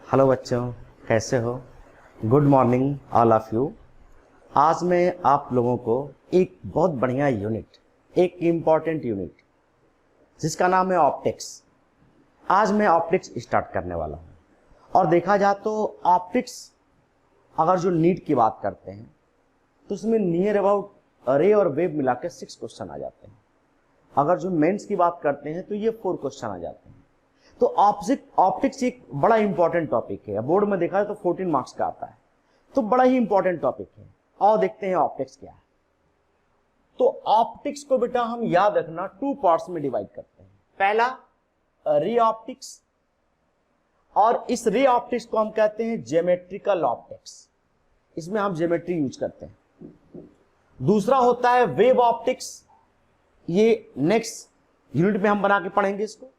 Hello बच्चों, कैसे हो? Good morning all of you. आज मैं आप लोगों को एक बहुत बढ़िया यूनिट, एक इम्पॉर्टेंट यूनिट जिसका नाम है ऑप्टिक्स, आज मैं ऑप्टिक्स स्टार्ट करने वाला हूँ। और देखा जाए तो ऑप्टिक्स अगर जो नीट की बात करते हैं तो उसमें नियर अबाउट रे और वेव मिला के 6 क्वेश्चन आ जाते हैं। अगर जो मेंस की बात करते हैं तो ये 4 क्वेश्चन आ जाते हैं। तो ऑप्टिक्स एक बड़ा इंपॉर्टेंट टॉपिक है। बोर्ड में देखा है तो 14 मार्क्स का आता है, तो बड़ा ही इंपॉर्टेंट टॉपिक है। और देखते हैं ऑप्टिक्स क्या है। तो ऑप्टिक्स को बेटा हम याद रखना 2 पार्ट्स में डिवाइड करते हैं। पहला रे ऑप्टिक्स, और इस रे ऑप्टिक्स को हम कहते हैं ज्योमेट्रिकल ऑप्टिक्स, इसमें हम ज्योमेट्री यूज करते हैं। दूसरा होता है वेव ऑप्टिक्स, ये नेक्स्ट यूनिट में हम बना के पढ़ेंगे इसको,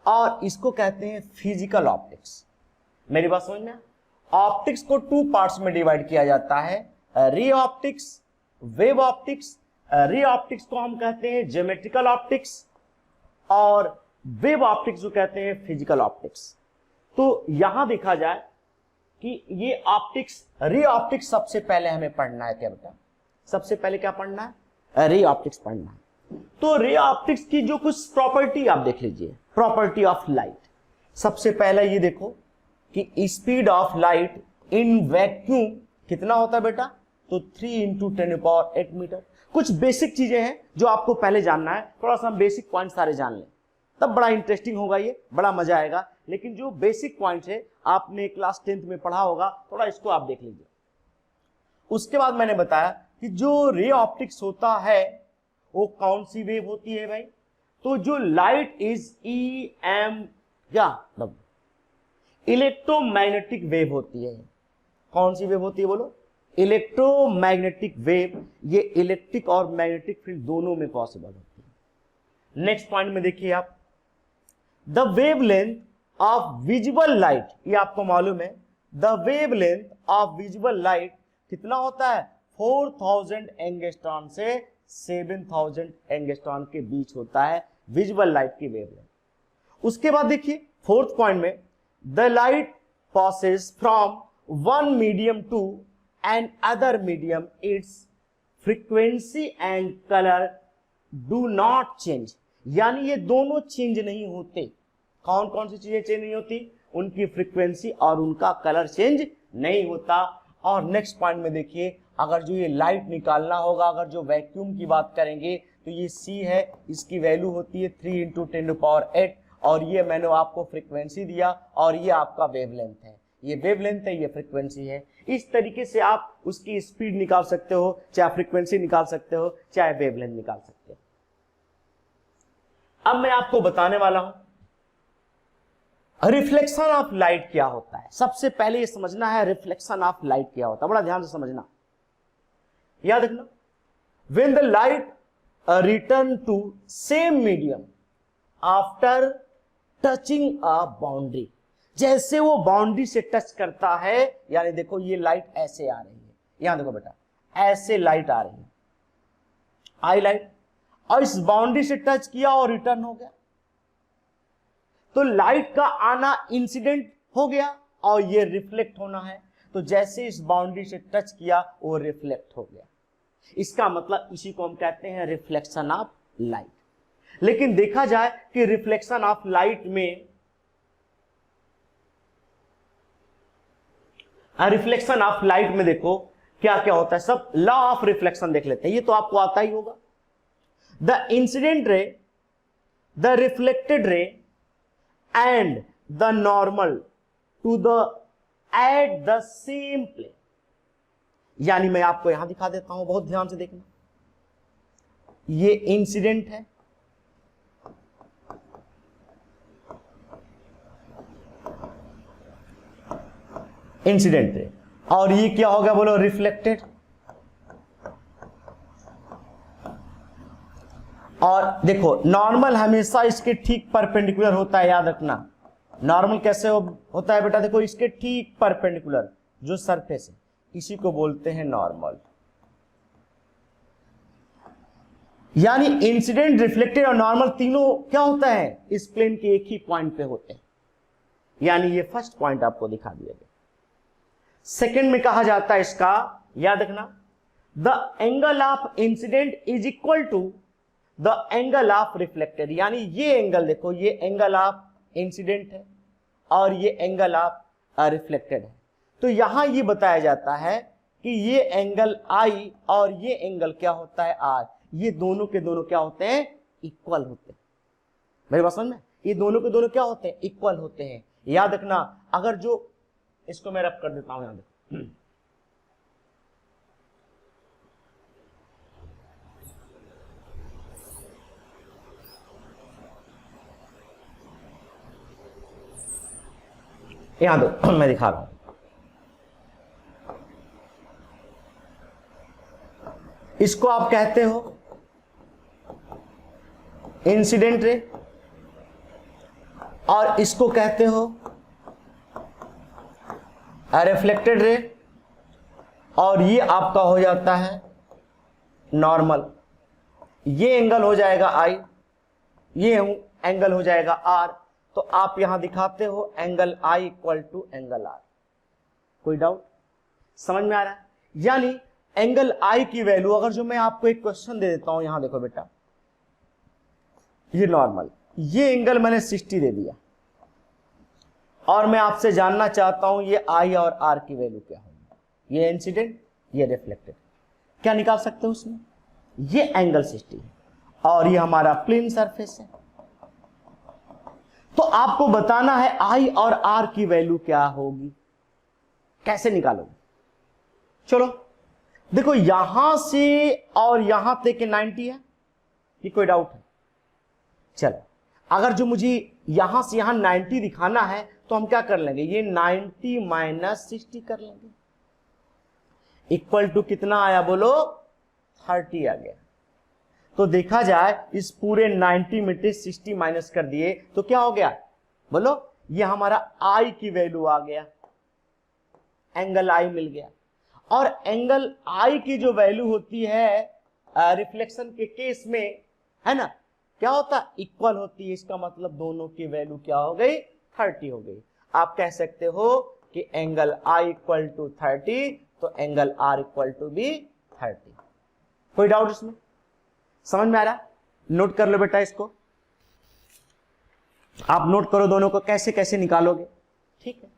और इसको कहते हैं फिजिकल ऑप्टिक्स। मेरी बात समझ में? ऑप्टिक्स को 2 पार्ट्स में डिवाइड किया जाता है, ray optics, wave optics. Ray optics को हम कहते हैं ज्योमेट्रिकल ऑप्टिक्स और वेव ऑप्टिक्स को कहते हैं फिजिकल ऑप्टिक्स। तो यहां देखा जाए कि ये ऑप्टिक्स, रे ऑप्टिक्स सबसे पहले हमें पढ़ना है। क्या बेटा? सबसे पहले क्या पढ़ना है? रे ऑप्टिक्स पढ़ना है। तो रे ऑप्टिक्स की जो कुछ प्रॉपर्टी आप देख लीजिए। प्रॉपर्टी ऑफ लाइट, सबसे पहले ये देखो कि speed of light in vacuum कितना होता है बेटा? तो 3 × 10⁸ मीटर। कुछ बेसिक चीजें हैं जो आपको पहले जानना है। थोड़ा सा हम बेसिक पॉइंट सारे जान लें, तब बड़ा इंटरेस्टिंग होगा, ये बड़ा मजा आएगा। लेकिन जो बेसिक पॉइंट है आपने क्लास 10th में पढ़ा होगा, थोड़ा इसको आप देख लीजिए। उसके बाद मैंने बताया कि जो रे ऑप्टिक्स होता है वो कौन सी वेव होती है भाई? तो जो लाइट इज EM या इलेक्ट्रोमैग्नेटिक वेव होती है। कौन सी वेव होती है बोलो? Electromagnetic wave. ये इलेक्ट्रिक और मैग्नेटिक फील्ड दोनों में पॉसिबल होती है। नेक्स्ट पॉइंट में देखिए आप, the wavelength of visible light, ये आपको मालूम है, the wavelength of visible light कितना होता है? 4000 एंगस्ट्रॉन से 7000 एंगस्ट्रॉन के बीच होता है विजिबल लाइट की वेवलेंथ। उसके बाद देखिए 4th पॉइंट में, the light passes from one medium to another medium, its frequency and colour do not change. यानी ये दोनों चेंज नहीं होते। कौन कौन सी चीजें चेंज नहीं होती? उनकी फ्रीक्वेंसी और उनका कलर चेंज नहीं होता। और नेक्स्ट पॉइंट में देखिए, अगर जो ये लाइट निकालना होगा, अगर जो वैक्यूम की बात करेंगे तो ये C है, इसकी वैल्यू होती है 3 × 10⁸, और ये मैंने आपको फ्रीक्वेंसी दिया, और ये आपका वेवलेंथ है। ये वेवलेंथ है, ये फ्रीक्वेंसी है। इस तरीके से आप उसकी स्पीड निकाल सकते हो, चाहे फ्रीक्वेंसी निकाल सकते हो, चाहे वेवलेंथ निकाल सकते हो। अब मैं आपको बताने वाला हूं रिफ्लेक्शन ऑफ लाइट क्या होता है। सबसे पहले ये समझना है रिफ्लेक्शन ऑफ लाइट क्या होता है, बड़ा ध्यान से समझना, याद रखना। When the light return to same medium after touching a boundary, जैसे वो बाउंड्री से टच करता है, यानी देखो ये लाइट ऐसे आ रही है, यहां देखो बेटा, ऐसे लाइट आ रही है, आई लाइट, और इस बाउंड्री से टच किया और रिटर्न हो गया, तो लाइट का आना इंसिडेंट हो गया और ये रिफ्लेक्ट होना है। तो जैसे इस बाउंड्री से टच किया वो रिफ्लेक्ट हो गया। इसका मतलब इसी को हम कहते हैं रिफ्लेक्शन ऑफ लाइट। लेकिन देखा जाए कि रिफ्लेक्शन ऑफ लाइट में, रिफ्लेक्शन ऑफ लाइट में देखो क्या क्या होता है। सब लॉ ऑफ रिफ्लेक्शन देख लेते हैं, ये तो आपको आता ही होगा। The incident ray, the reflected ray and the normal to the at the same plane. यानी मैं आपको यहां दिखा देता हूं, बहुत ध्यान से देखना। ये इंसिडेंट है, इंसिडेंट है, और ये क्या होगा बोलो? रिफ्लेक्टेड। और देखो नॉर्मल हमेशा इसके ठीक परपेंडिकुलर होता है, याद रखना। नॉर्मल कैसे होता है बेटा? देखो इसके ठीक परपेंडिकुलर जो सरफेस है, इसी को बोलते हैं नॉर्मल। यानी इंसिडेंट, रिफ्लेक्टेड और नॉर्मल तीनों क्या होता है? इस प्लेन के एक ही पॉइंट पे होते हैं। यानी ये फर्स्ट पॉइंट आपको दिखा दिया गया। सेकंड में कहा जाता है इसका, याद रखना, the angle of incident is equal to the angle of reflected. यानी ये एंगल देखो, ये एंगल ऑफ इंसिडेंट है और ये एंगल ऑफ रिफ्लेक्टेड है। तो यहां ये बताया जाता है कि ये एंगल आई और ये एंगल क्या होता है आर, ये दोनों के दोनों क्या होते हैं, इक्वल होते हैं। मेरी बात समझ में, ये दोनों के दोनों क्या होते हैं, इक्वल होते हैं। याद रखना, अगर जो इसको मैं रब कर देता हूं, यहां देखो, यहां दो मैं दिखा रहा हूं। इसको आप कहते हो इंसिडेंट रे और इसको कहते हो रिफ्लेक्टेड रे, और ये आपका हो जाता है नॉर्मल। ये एंगल हो जाएगा आई, ये एंगल हो जाएगा आर। तो आप यहां दिखाते हो angle I equal to angle R. कोई डाउट, समझ में आ रहा है? यानी एंगल आई की वैल्यू, अगर जो मैं आपको एक क्वेश्चन दे देता हूं, यहां देखो बेटा, ये नॉर्मल, ये एंगल मैंने 60 दे दिया और मैं आपसे जानना चाहता हूं ये आई और आर की वैल्यू क्या होगी, ये इंसिडेंट, ये रिफ्लेक्टेड, क्या निकाल सकते हो उसमें? ये एंगल 60 है और ये हमारा प्लेन सरफेस है। तो आपको बताना है आई और आर की वैल्यू क्या होगी, कैसे निकालोगे? चलो देखो, यहां से और यहां तक 90 है, ये कोई डाउट है? चलो, अगर जो मुझे यहां से यहां 90 दिखाना है तो हम क्या कर लेंगे, ये 90 माइनस 60 कर लेंगे। इक्वल टू कितना आया बोलो, 30 आ गया। तो देखा जाए इस पूरे 90 में से 60 माइनस कर दिए तो क्या हो गया बोलो, ये हमारा आई की वैल्यू आ गया, एंगल आई मिल गया। और एंगल आई की जो वैल्यू होती है रिफ्लेक्शन के केस में, है ना, क्या होता है, इक्वल होती है। इसका मतलब दोनों की वैल्यू क्या हो गई, 30 हो गई। आप कह सकते हो कि एंगल आई इक्वल टू 30, तो एंगल आर इक्वल टू भी 30। कोई डाउट इसमें, समझ में आ रहा? नोट कर लो बेटा इसको, आप नोट करो दोनों को कैसे कैसे निकालोगे, ठीक है।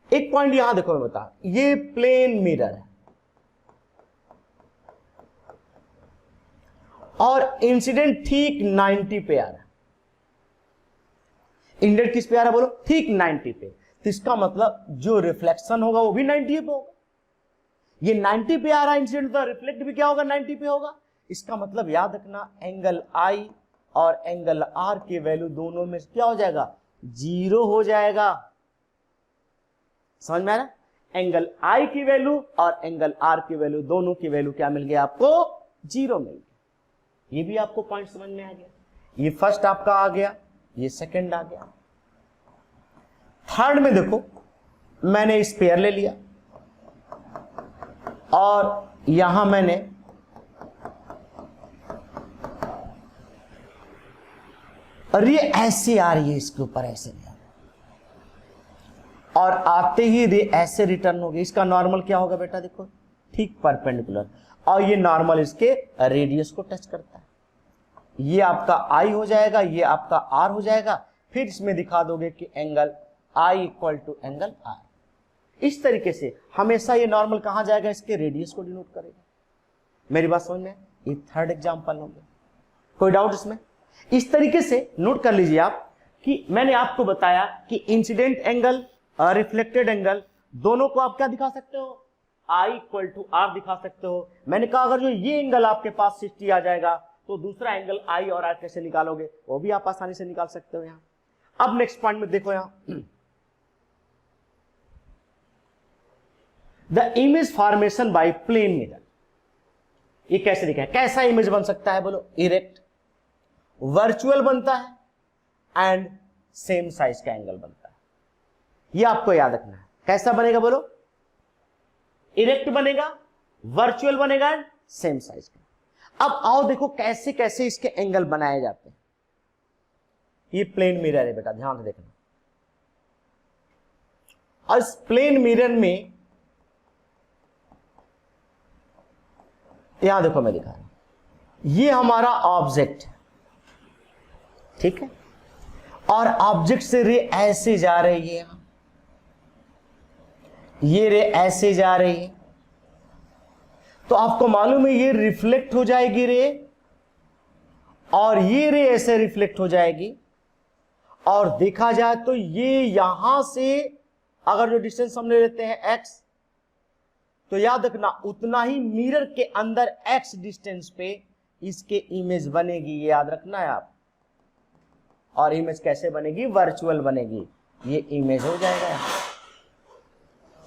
एक पॉइंट यहां देखो, मैं बता, ये प्लेन मिरर है और इंसिडेंट ठीक 90 पे आ रहा है। इंसिडेंट किस पे आ रहा है बोलो, ठीक 90 पे। तो इसका मतलब जो रिफ्लेक्शन होगा वो भी 90 पे होगा। ये 90 पे आ रहा है इंसिडेंट, तो रिफ्लेक्ट भी क्या होगा, 90 पे होगा। इसका मतलब याद रखना, एंगल आई और एंगल आर की वैल्यू दोनों में क्या हो जाएगा, 0 हो जाएगा। समझ में आ रहा? एंगल आई की वैल्यू और एंगल आर की वैल्यू, दोनों की वैल्यू क्या मिल गया आपको, 0 मिल गया। ये भी आपको पॉइंट समझ में आ गया। ये फर्स्ट आपका आ गया, ये सेकंड आ गया। थर्ड में देखो, मैंने इस पेयर ले लिया और यहां मैंने और ये ऐसे आ रही है, इसके ऊपर ऐसे नहीं, और आते ही रे ऐसे रिटर्न होगी। इसका नॉर्मल क्या होगा बेटा, देखो ठीक परपेंडिकुलर, और ये नॉर्मल इसके रेडियस को टच करता है। ये आपका आई हो जाएगा, ये आपका आर हो जाएगा। फिर इसमें दिखा दोगे कि angle I equal to angle R. इस तरीके से हमेशा ये नॉर्मल कहां जाएगा, इसके रेडियस को डिनोट करेगा। मेरी बात समझ में? ये थर्ड एग्जांपल होंगे। कोई डाउट इसमें? इस तरीके से नोट कर लीजिए आप कि मैंने आपको बताया कि इंसिडेंट एंगल और रिफ्लेक्टेड एंगल दोनों को आप क्या दिखा सकते हो, आई इक्वल टू आर दिखा सकते हो। मैंने कहा अगर जो ये एंगल आपके पास 60 आ जाएगा तो दूसरा एंगल आई और आर कैसे निकालोगे, वो भी आप आसानी से निकाल सकते हो। यहां अब नेक्स्ट पॉइंट में देखो, यहां the image formation by plane mirror. ये कैसे दिखा है, कैसा इमेज बन सकता है बोलो, इरेक्ट, वर्चुअल बनता है एंड सेम साइज का एंगल बनता है। ये आपको याद रखना है। कैसा बनेगा बोलो, इरेक्ट बनेगा, वर्चुअल बनेगा एंड सेम साइज का। अब आओ देखो कैसे कैसे इसके एंगल बनाए जाते हैं। ये प्लेन मिरर है बेटा, ध्यान से देखना। और इस प्लेन मिरर में यहां देखो मैं दिखा रहा हूं, ये हमारा ऑब्जेक्ट है, ठीक है, और ऑब्जेक्ट से रे ऐसे जा रही है, यहां ये रे ऐसे जा रही है, तो आपको मालूम है ये रिफ्लेक्ट हो जाएगी रे, और ये रे ऐसे रिफ्लेक्ट हो जाएगी, और देखा जाए तो ये यहां से अगर जो डिस्टेंस हम ले लेते हैं x, तो याद रखना उतना ही मिरर के अंदर x डिस्टेंस पे इसके इमेज बनेगी, ये याद रखना है आप। और इमेज कैसे बनेगी? वर्चुअल बनेगी, ये इमेज हो जाएगा।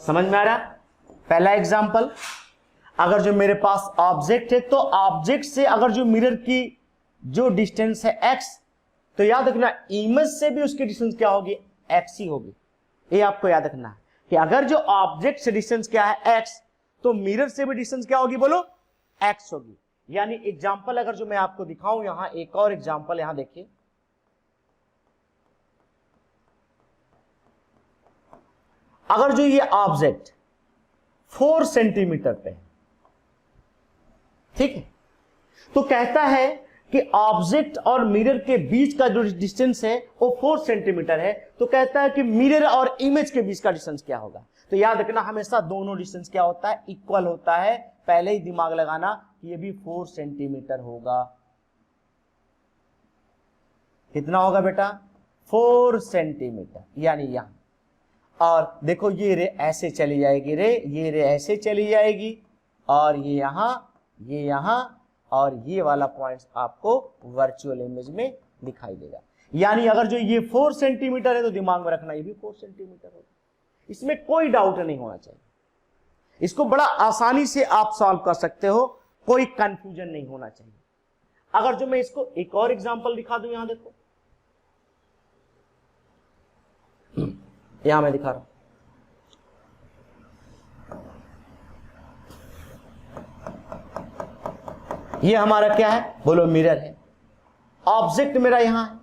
समझ में आ रहा? पहला एग्जांपल, अगर जो मेरे पास ऑब्जेक्ट है तो ऑब्जेक्ट से अगर जो मिरर की जो डिस्टेंस है x, तो याद रखना इमेज से भी उसकी डिस्टेंस क्या होगी? x ही होगी। ये आपको याद रखना है कि अगर जो ऑब्जेक्ट से डिस्टेंस क्या है x, तो मिरर से भी डिस्टेंस क्या होगी? बोलो x होगी। यानी एग्जांपल अगर जो मैं आपको दिखाऊं, यहां एक और एग्जांपल यहां देखिए, अगर जो ये ऑब्जेक्ट 4 सेंटीमीटर पे है, ठीक है, तो कहता है कि ऑब्जेक्ट और मिरर के बीच का जो डिस्टेंस है वो 4 सेंटीमीटर है, तो कहता है कि मिरर और इमेज के बीच का डिस्टेंस क्या होगा? तो याद रखना हमेशा दोनों डिस्टेंस क्या होता है? इक्वल होता है। पहले ही दिमाग लगाना कि ये भी 4 सेंटीमीटर होगा। कितना होगा बेटा? 4 सेंटीमीटर, यानी यहां। और देखो ये रे ऐसे चली जाएगी, ये रे ऐसे चली जाएगी, और ये यहां और ये वाला पॉइंट्स आपको वर्चुअल इमेज में दिखाई देगा। यानी अगर जो ये 4 सेंटीमीटर है तो दिमाग में रखना ये भी 4 सेंटीमीटर होगा। इसमें कोई डाउट नहीं होना चाहिए। इसको बड़ा आसानी से आप सॉल्व कर सकते हो, कोई कंफ्यूजन नहीं होना चाहिए। अगर जो मैं इसको एक और एग्जांपल दिखा दूं, यहां देखो, यहां मैं दिखा रहा हूं, ये हमारा क्या है? बोलो मिरर है। ऑब्जेक्ट मेरा यहां है,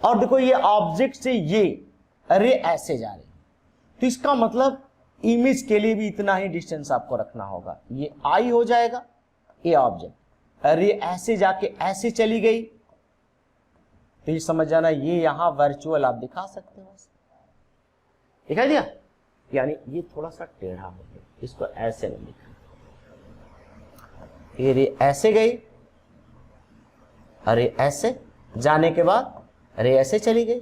और देखो ये ऑब्जेक्ट से ये रे ऐसे जा रही है, तो इसका मतलब इमेज के लिए भी इतना ही डिस्टेंस आपको रखना होगा। ये आई हो जाएगा, ये ऑब्जेक्ट रे ऐसे जाके ऐसे चली गई, तो ये समझ जाना ये यहां वर्चुअल आप दिखा सकते हो। दिखाई दिया? यानी ये थोड़ा सा टेढ़ा हो गया, इसको ऐसे नहीं दिखा, ये रे ऐसे गई, अरे ऐसे जाने के बाद रे ऐसे चली गई।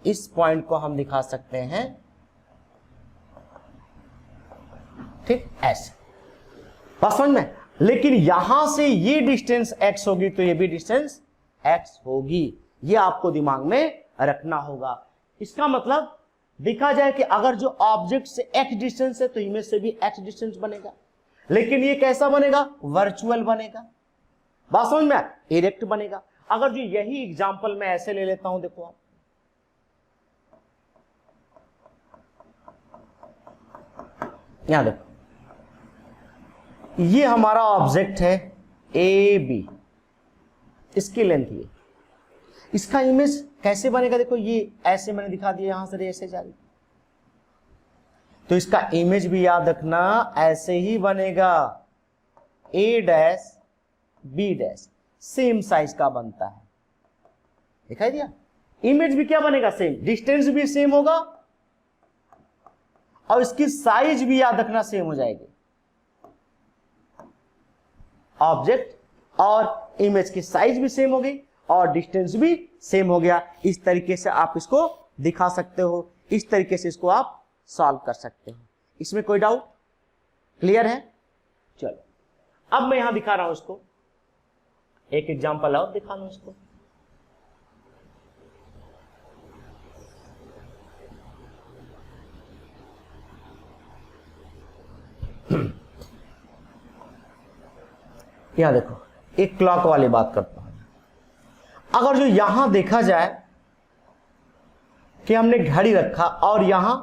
इस पॉइंट को हम दिखा सकते हैं, ठीक, ऐसे। बस समझ में? लेकिन यहां से ये डिस्टेंस x होगी तो ये भी डिस्टेंस x होगी, ये आपको दिमाग में रखना होगा। इसका मतलब देखा जाए कि अगर जो ऑब्जेक्ट से x डिस्टेंस है तो इमेज से भी x डिस्टेंस बनेगा, लेकिन ये कैसा बनेगा? वर्चुअल बनेगा। बात समझ में? इरेक्ट बनेगा। अगर जो यही एग्जांपल मैं ऐसे ले लेता हूं, देखो आप, यहां देखो, ये हमारा ऑब्जेक्ट है ए बी, इसकी लेंथ ये, इसका इमेज कैसे बनेगा? देखो ये ऐसे मैंने दिखा दिया, यहां से ऐसे जा रही, तो इसका इमेज भी याद रखना ऐसे ही बनेगा। A dash B dash same size का बनता है, दिखाई दिया? इमेज भी क्या बनेगा? सेम, डिस्टेंस भी सेम होगा और इसकी साइज भी याद रखना सेम हो जाएगी। ऑब्जेक्ट और इमेज की साइज भी सेम हो गई और डिस्टेंस भी सेम हो गया। इस तरीके से आप इसको दिखा सकते हो, इस तरीके से इसको आप सॉल्व कर सकते हो। इसमें कोई डाउट? क्लियर है? चलो अब मैं यहां दिखा रहा हूं इसको, एक एग्जांपल और दिखा रहा हूं इसको। यहां देखो, एक क्लॉक वाली बात करता हूं। अगर जो यहां देखा जाए कि हमने घड़ी रखा और यहां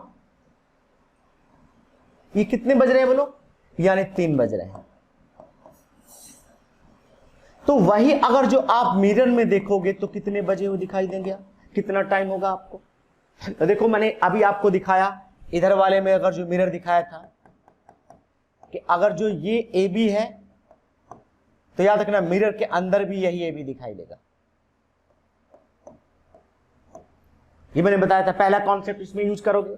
ये कितने बज रहे हैं बोलो? यानी 3 बज रहे हैं। तो वही अगर जो आप मिरर में देखोगे तो कितने बजे हुए दिखाई देंगे? कितना टाइम होगा आपको? तो देखो मैंने अभी आपको दिखाया इधर वाले में अगर जो मिरर दिखाया था कि अगर जो ये ए बी है तो याद रखना मिरर के अंदर भी यही ए बी दिखाई देगा। ये मैंने बताया था पहला कॉन्सेप्ट इसमें यूज करोगे।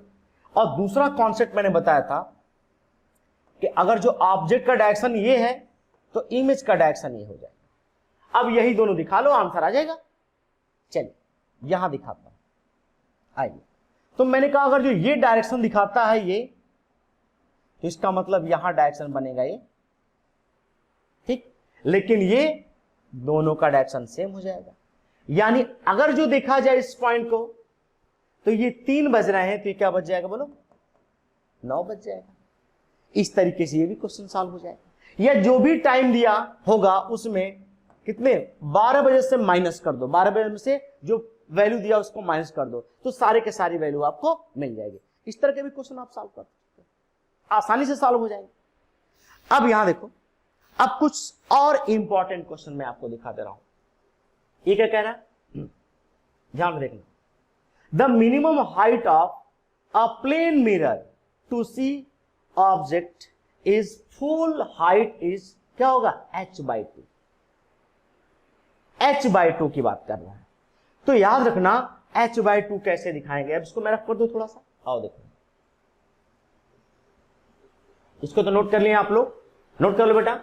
और दूसरा कॉन्सेप्ट मैंने बताया था कि अगर जो ऑब्जेक्ट का डायरेक्शन ये है तो इमेज का डायरेक्शन ये हो जाएगा। अब यही दोनों दिखा लो, आंसर आ जाएगा। चलिए यहां दिखाता हूं, आइए। तो मैंने कहा अगर जो ये डायरेक्शन दिखाता है ये, तो इसका मतलब यहां डायरेक्शन बनेगा ये, ठीक। लेकिन ये दोनों का डायरेक्शन सेम हो जाएगा। यानी अगर जो देखा जाए इस पॉइंट को तो ये 3 बज रहे हैं तो ये क्या बज जाएगा बोलो, 9 बज जाएगा। इस तरीके से ये भी क्वेश्चन सॉल्व हो जाएगा। या जो भी टाइम दिया होगा उसमें कितने 12 बजे से माइनस कर दो, 12 बजे में से जो वैल्यू दिया उसको माइनस कर दो तो सारे के सारी वैल्यू आपको मिल जाएगी। इस तरह के भी क्वेश्चन आप सॉल्व कर सकते हो, आसानी से सॉल्व हो जाएंगे। अब यहां देखो, अब कुछ और इंपॉर्टेंट क्वेश्चन मैं आपको दिखा दे रहा हूं। ये क्या कह रहा है, ध्यान में देखना। The minimum height of a plane mirror to see object is full height is क्या होगा, h/2। h/2 की बात कर रहा है तो याद रखना h/2 कैसे दिखाएंगे। अब इसको मैं रख कर दूं थोड़ा सा, आओ देखो। इसको तो नोट कर लिए आप लोग, नोट कर लो बेटा।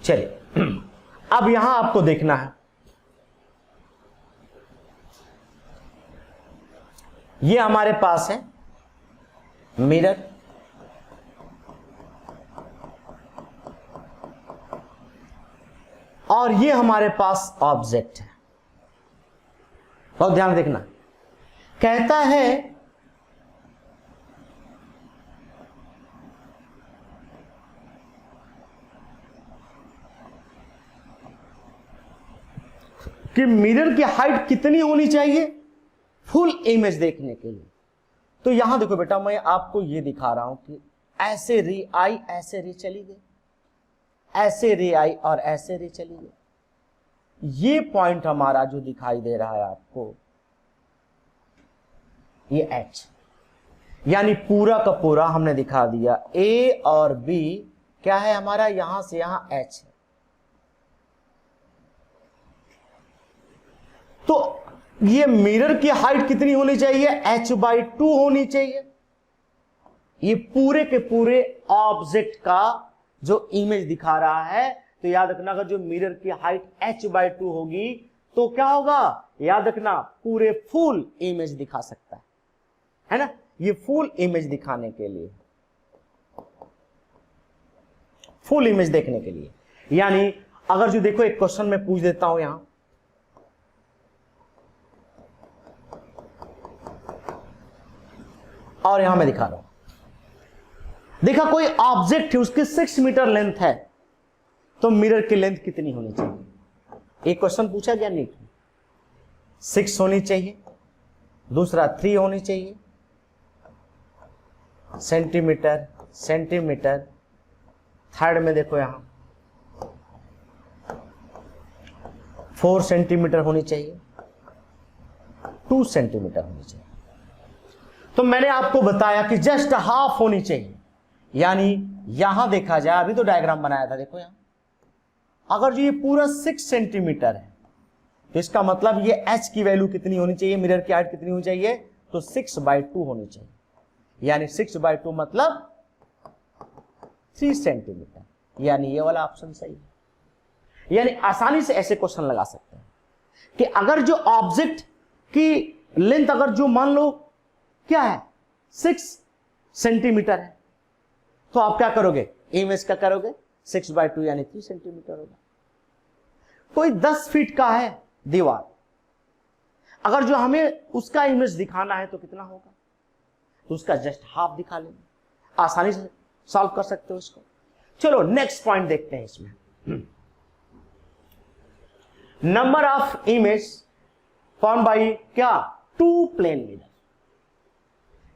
चलिए अब यहां आपको देखना है, ये हमारे पास है मिरर, और ये हमारे पास ऑब्जेक्ट है। बहुत ध्यान देखना, कहता है कि मिरर की हाइट कितनी होनी चाहिए फुल इमेज देखने के लिए। तो यहां देखो बेटा, मैं आपको ये दिखा रहा हूं कि ऐसे रे आई, ऐसे रे चली गई, ऐसे रे आई और ऐसे रे चली गई। ये पॉइंट हमारा जो दिखाई दे रहा है आपको, ये एच, यानी पूरा का पूरा हमने दिखा दिया। ए और बी क्या है हमारा, यहां से यहां एच है। तो ये मिरर की हाइट कितनी होनी चाहिए, h/2 होनी चाहिए। ये पूरे के पूरे ऑब्जेक्ट का जो इमेज दिखा रहा है, तो याद रखना अगर जो मिरर की हाइट h/2 होगी तो क्या होगा, याद रखना पूरे फुल इमेज दिखा सकता है ना। ये फुल इमेज दिखाने के लिए, फुल इमेज देखने के लिए। यानी अगर जो देखो एक क्वेश्चन मैं पूछ देता हूं यहां, और यहां मैं दिखा रहा हूं, देखा कोई ऑब्जेक्ट है उसकी 6 मीटर लेंथ है, तो मिरर की लेंथ कितनी होनी चाहिए। एक क्वेश्चन पूछा गया नीट में, 6 होनी चाहिए, दूसरा 3 होनी चाहिए, सेंटीमीटर सेंटीमीटर, थर्ड में देखो यहां 4 सेंटीमीटर होनी चाहिए, 2 सेंटीमीटर होनी चाहिए। तो मैंने आपको बताया कि जस्ट हाफ होनी चाहिए। यानी यहां देखा जाए, अभी तो डायग्राम बनाया था, देखो यहां अगर जो ये पूरा 6 सेंटीमीटर है तो इसका मतलब ये h की वैल्यू कितनी होनी चाहिए, मिरर की हाइट कितनी होनी चाहिए, तो 6/2 होनी चाहिए। यानी 6/2 मतलब 3 सेंटीमीटर। यानी ये वाला ऑप्शन सही है। यानी आसानी से ऐसे क्वेश्चन लगा सकते हैं कि अगर जो ऑब्जेक्ट की लेंथ अगर जो मान लो क्या है 6 सेंटीमीटर है, तो आप क्या करोगे, इमेज का करोगे 6/2 यानी 3 सेंटीमीटर होगा। कोई 10 फीट का है दीवार, अगर जो हमें उसका इमेज दिखाना है तो कितना होगा, तो उसका जस्ट हाफ दिखा लेंगे, आसानी से सॉल्व कर सकते हो इसको। चलो नेक्स्ट पॉइंट देखते हैं इसमें। Number of image form by क्या, 2 प्लेन मिरर।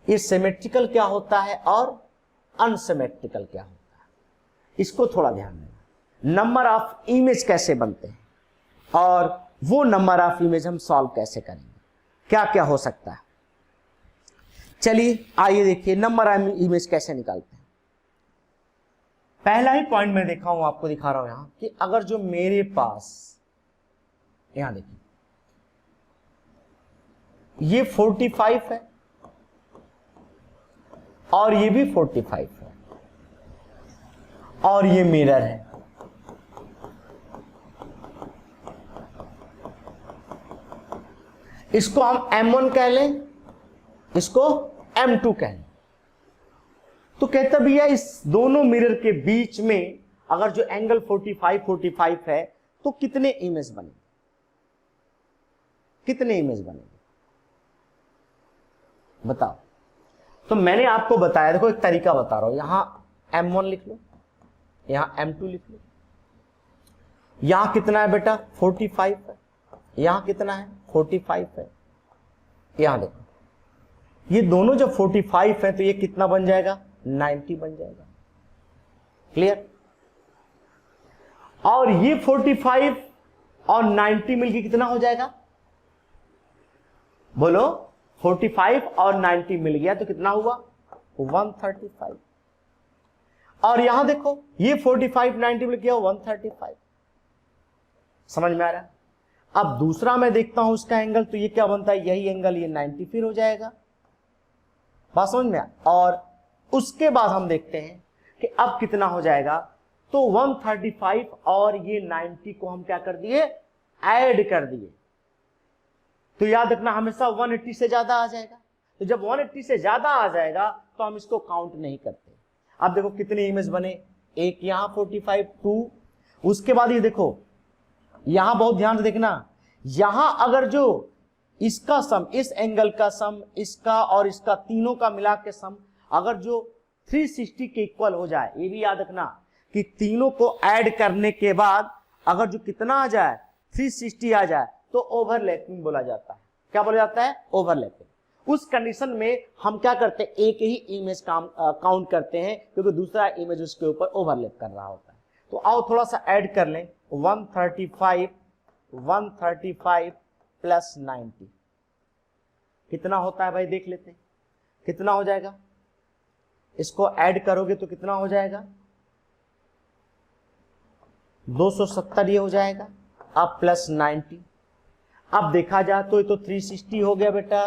ये सिमेट्रिकल क्या होता है और अनसिमेट्रिकल क्या होता है। इसको थोड़ा ध्यान देना, नंबर ऑफ इमेज कैसे बनते हैं और वो नंबर ऑफ इमेज हम सॉल्व कैसे करेंगे, क्या क्या हो सकता है। चलिए आइए देखिए नंबर ऑफ इमेज कैसे निकालते हैं। पहला ही पॉइंट मैं देखा हूं, आपको दिखा रहा हूं यहां कि अगर जो मेरे पास, यहां देखिए ये 45 है और ये भी 45 है और ये मिरर है, इसको हम M1 कह लें, इसको M2 कह लें। तो कहता भैया इस दोनों मिरर के बीच में अगर जो एंगल 45 है तो कितने इमेज बनेंगे, कितने इमेज बनेंगे बताओ। तो मैंने आपको बताया, देखो एक तरीका बता रहा हूं, यहां M1 लिख लो, यहां M2 लिख लो, यहां कितना है बेटा 45 है, यहां कितना है 45 है, यहां देखो ये दोनों जब 45 है तो ये कितना बन जाएगा 90 बन जाएगा, क्लियर। और ये 45 और 90 मिलके कितना हो जाएगा, बोलो 45 और 90 मिल गया तो कितना हुआ 135। और यहां देखो ये 45 90 मिल गया 135, समझ में आ रहा है। अब दूसरा मैं देखता हूं उसका एंगल, तो ये क्या बनता है, यही एंगल ये 90 फिर हो जाएगा, बात समझ में आ। और उसके बाद हम देखते हैं कि अब कितना हो जाएगा, तो 135 और ये 90 को हम क्या कर दिए, ऐड कर दिए, तो याद रखना हमेशा 180 से ज्यादा आ जाएगा। तो जब 180 से ज्यादा आ जाएगा तो हम इसको काउंट नहीं करते। अब देखो कितने इमेज बने, एक यहां 45 2, उसके बाद ये देखो यहां बहुत ध्यान से देखना, यहां अगर जो इसका सम, इस एंगल का सम, इसका और इसका तीनों का मिला के सम अगर जो 360 के इक्वल हो जाए, ये भी याद रखना कि तीनों को ऐड करने के बाद अगर जो कितना आ जाए 360 आ जाए तो ओवरलैपिंग बोला जाता है। क्या बोला जाता है, ओवरलैपिंग। उस कंडीशन में हम क्या करते हैं, एक ही इमेज काउंट करते हैं क्योंकि दूसरा इमेज उसके ऊपर ओवरलैप कर रहा होता है। तो आओ थोड़ा सा ऐड कर लें, 135 प्लस 90 कितना होता है भाई, देख लेते हैं कितना हो जाएगा। इसको ऐड करोगे तो कितना हो जाएगा 270 ये हो जाएगा। अब प्लस 90, अब देखा जाए तो ये तो 360 हो गया बेटा।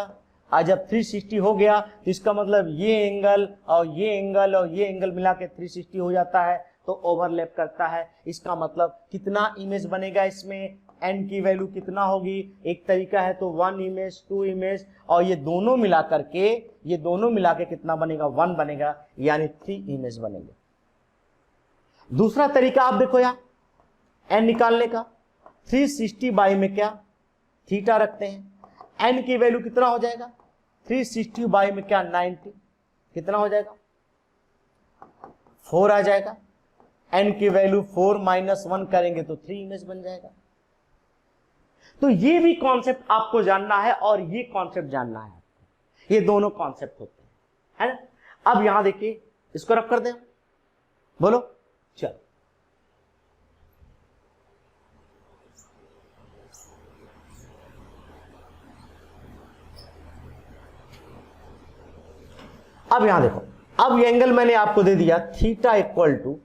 आज जब 360 हो गया तो इसका मतलब ये एंगल और ये एंगल और ये एंगल मिला के 360 हो जाता है, तो ओवरलैप करता है। इसका मतलब कितना इमेज बनेगा इसमें, n की वैल्यू कितना होगी, एक तरीका है तो 1 इमेज 2 इमेज और ये दोनों मिला करके, ये दोनों मिला के कितना बनेगा 1 बनेगा, यानी 3 इमेज बनेंगे। दूसरा तरीका आप देखो यहाँ n निकालने का, 360 बाई में क्या थीटा रखते हैं, n की वैल्यू कितना हो जाएगा 360 बाई में क्या 90 कितना हो जाएगा 4 आ जाएगा। n की वैल्यू 4 माइनस 1 करेंगे तो 3 इमेज बन जाएगा। तो ये भी कॉन्सेप्ट आपको जानना है और ये कॉन्सेप्ट जानना है, ये दोनों कॉन्सेप्ट होते हैं, है ना। अब यहां देखिए इसको रख कर दें, बोलो चलो। अब यहां देखो, अब ये एंगल मैंने आपको दे दिया थीटा इक्वल टू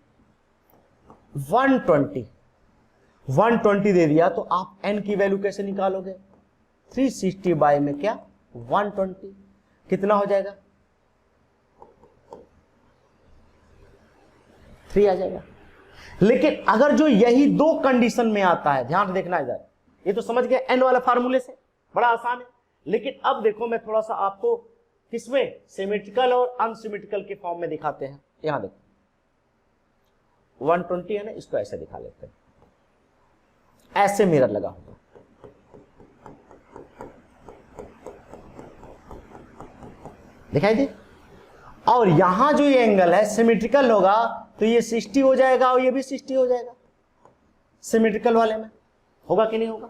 120 दे दिया, तो आप n की वैल्यू कैसे निकालोगे, 360 बाय में क्या 120 कितना हो जाएगा 3 आ जाएगा। लेकिन अगर जो यही दो कंडीशन में आता है, ध्यान से देखना इधर, ये तो समझ गए n वाला फार्मूले से, बड़ा आसान है। लेकिन अब देखो मैं थोड़ा सा आपको किसमें, सिमेट्रिकल और अनसिमेट्रिकल के फॉर्म में दिखाते हैं। यहां देखो 120 है ना, इसको ऐसे दिखा लेते हैं, ऐसे मिरर लगा होगा, दिखाई दे। और यहां जो ये एंगल है सिमेट्रिकल होगा तो ये 60 हो जाएगा और ये भी 60 हो जाएगा, सिमेट्रिकल वाले में होगा कि नहीं होगा।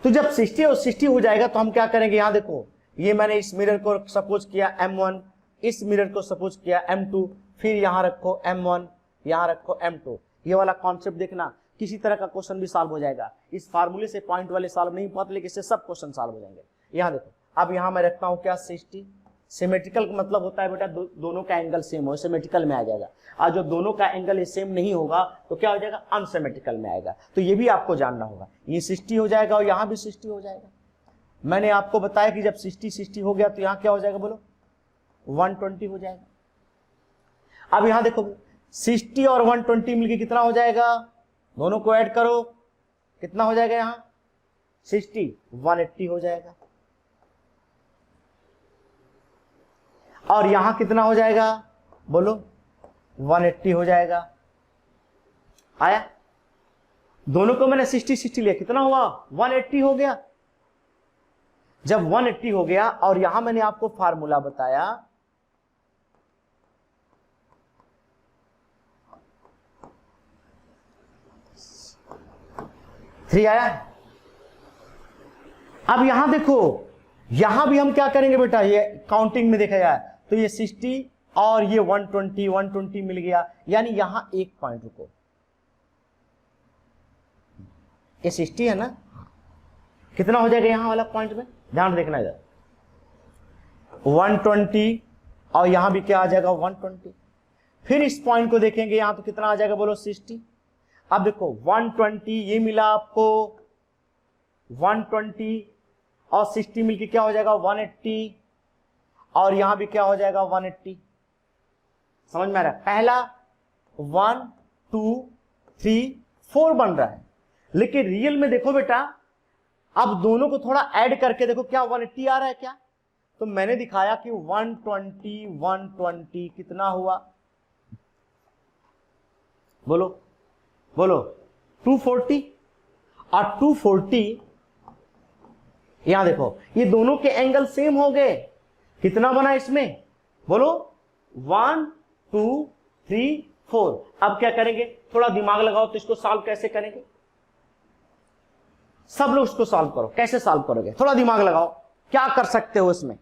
तो जब 60 और 60 हो जाएगा तो हम क्या करेंगे, यहां देखो ये मैंने इस मिरर को सपोज किया M1, इस मिरर को सपोज किया M2, फिर यहां रखो M1, यहां रखो M2। ये वाला कॉन्सेप्ट देखना, किसी तरह का क्वेश्चन भी सॉल्व हो जाएगा। इस फार्मूले से पॉइंट वाले सॉल्व नहीं पाते, लेकिन इससे सब क्वेश्चन सॉल्व हो जाएंगे। यहां देखो, अब यहां मैं रखता हूं क्या 60। सिमेट्रिकल का मतलब होता है बेटा दोनों का एंगल सेम हो, सिमेट्रिकल में आ जाएगा। और जो दोनों का एंगल सेम नहीं होगा तो क्या हो जाएगा, अनसिमेट्रिकल में आएगा। तो ये भी आपको जानना होगा। ये 60 हो जाएगा और यहां भी 60 हो जाएगा। मैंने आपको बताया कि जब 60 हो गया तो यहां क्या हो जाएगा, बोलो 120 हो जाएगा। अब यहां देखो 60 और 120 मिलके कितना हो जाएगा, दोनों को ऐड करो, कितना हो जाएगा, यहां 60 180 हो जाएगा। और यहां कितना हो जाएगा, बोलो 180 हो जाएगा। आया, दोनों को मैंने 60 लिया, कितना हुआ 180 हो गया। जब 180 हो गया और यहां मैंने आपको फार्मूला बताया, थ्री आया। अब यहां देखो, यहां भी हम क्या करेंगे बेटा, ये काउंटिंग में देखा जाए तो ये 60 और ये 120 मिल गया, यानी यहां एक पॉइंट रुको, ये 60 है ना, कितना हो जाएगा यहां वाला पॉइंट में, ध्यान देखना इधर 120 और यहां भी क्या आ जाएगा 120। फिर इस पॉइंट को देखेंगे यहां तो कितना आ जाएगा, बोलो 60। अब देखो 120 ये मिला आपको, 120 और 60 मिलके क्या हो जाएगा 180, और यहां भी क्या हो जाएगा 180। समझ में आ रहा है, पहला 1 2 3 4 बन रहा है, लेकिन रियल में देखो बेटा, अब दोनों को थोड़ा ऐड करके देखो क्या 180 आ रहा है क्या। तो मैंने दिखाया कि 120 कितना हुआ, बोलो बोलो 240, और 240 यहां देखो ये दोनों के एंगल सेम हो गए, कितना बना इसमें, बोलो 1 2 3 4। अब क्या करेंगे, थोड़ा दिमाग लगाओ तो इसको सॉल्व कैसे करेंगे, सब लोग इसको सॉल्व करो, कैसे सॉल्व करोगे, थोड़ा दिमाग लगाओ, क्या कर सकते हो इसमें,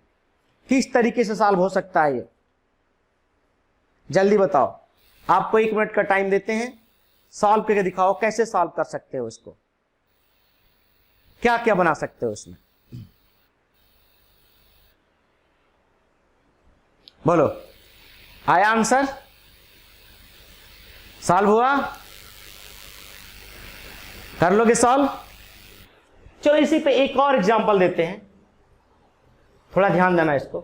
किस तरीके से सॉल्व हो सकता है ये, जल्दी बताओ। आपको 1 मिनट का टाइम देते हैं, सॉल्व करके दिखाओ कैसे सॉल्व कर सकते हो इसको, क्या क्या बना सकते हो इसमें, बोलो। आया आंसर, सॉल्व हुआ, कर लोगे सॉल्व। चलो इसी पे एक और एग्जांपल देते हैं, थोड़ा ध्यान देना इसको,